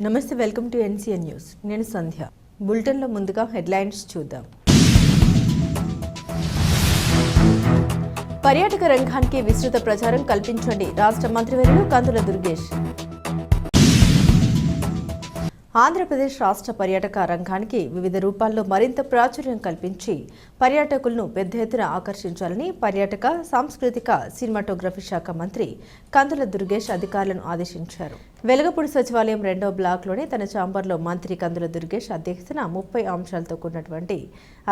నమస్తే, welcome to NCN news. నేను సంధ్య. బులెటిన్లో ముందుగా హెడ్లైన్స్ చూద్దాం. పర్యాటక రంగానికి విస్తృత ప్రచారం కల్పించండి, రాష్ట్ర మంత్రివర్యులు కందుల దుర్గేష్. ఆంధ్రప్రదేశ్ రాష్ట్ర పర్యాటక రంగానికి వివిధ రూపాల్లో మరింత ప్రాచుర్యం కల్పించి పర్యాటకులను పెద్ద ఎత్తున ఆకర్షించాలని పర్యాటక, సాంస్కృతిక, సినిమాటోగ్రఫీ శాఖ మంత్రి కందుల దుర్గేష్ అధికారులను ఆదేశించారు. వెలగపూడి సచివాలయం 2వ బ్లాక్లోని తన ఛాంబర్లో మంత్రి కందుల దుర్గేష్ అధ్యక్షతన 30 అంశాలతో కూడినటువంటి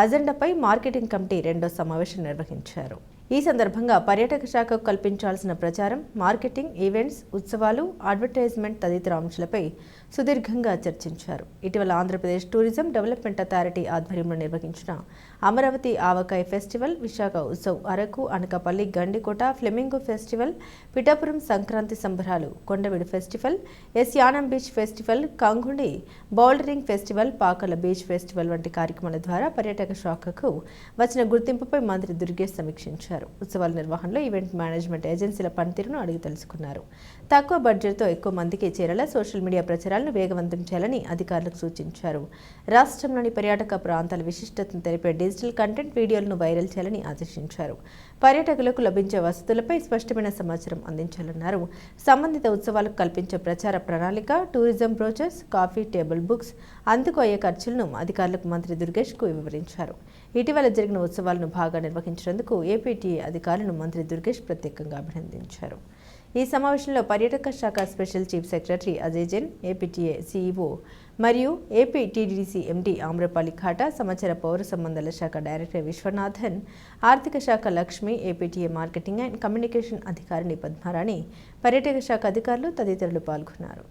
అజెండాపై మార్కెటింగ్ కమిటీ 2వ సమావేశం నిర్వహించారు. ఈ సందర్భంగా పర్యాటక శాఖకు కల్పించాల్సిన ప్రచారం, మార్కెటింగ్, ఈవెంట్స్, ఉత్సవాలు, అడ్వర్టైజ్మెంట్ తదితర అంశాలపై సుదీర్ఘంగా చర్చించారు. ఇటీవల ఆంధ్రప్రదేశ్ టూరిజం డెవలప్మెంట్ అథారిటీ ఆధ్వర్యంలో నిర్వహించిన Amaravati Avakaya festival, Visakha Utsav, Araku, Anakapalli Gandikota flamingo festival, Pithapuram Sankranti Sambaralu, Kondaveedu festival, ఎస్ Yanam beach festival, Kangundi bouldering festival, Pakala beach festival వంటి కార్యక్రమాల ద్వారా పర్యాటక శాఖకు వచ్చిన గుర్తింపుపై మంత్రి దుర్గేష్ సమీక్షించారు. ఉత్సవాల నిర్వహణలో ఈవెంట్ మేనేజ్మెంట్ ఏజెన్సీల పనితీరును అడిగి తెలుసుకున్నారు. తక్కువ బడ్జెట్తో ఎక్కువ మందికి చేరేలా సోషల్ మీడియా ప్రచారాలను వేగవంతం చేయాలని అధికారులకు సూచించారు. రాష్ట్రంలోని పర్యాటక ప్రాంతాల విశిష్టతను తెలిపే డిజిటల్ కంటెంట్ వీడియోలను వైరల్ చేయాలని ఆదేశించారు. పర్యాటకులకు లభించే వసతులపై స్పష్టమైన సమాచారం అందించాలన్నారు. సంబంధిత ఉత్సవాలకు కల్పించే ప్రచార ప్రణాళిక, tourism brochures, coffee table books, అందుకు అయ్యే ఖర్చులను అధికారులకు మంత్రి దుర్గేష్కు వివరించారు. ఇటీవల జరిగిన ఉత్సవాలను బాగా నిర్వహించినందుకు ఏపీటీఏ అధికారులను మంత్రి దుర్గేష్ ప్రత్యేకంగా అభినందించారు. ఈ సమావేశంలో పర్యాటక శాఖ special chief secretary Ajay Jain, APTA CEO మరియు ఏపీ టీడీసీ ఎండీ ఆమ్రపాలి ఖాటా, సమాచార పౌర సంబంధాల శాఖ డైరెక్టర్ విశ్వనాథన్, ఆర్థిక శాఖ Lakshmi, APTA marketing and communication అధికారిని పద్మారాణి, పర్యాటక శాఖ అధికారులు తదితరులు పాల్గొన్నారు.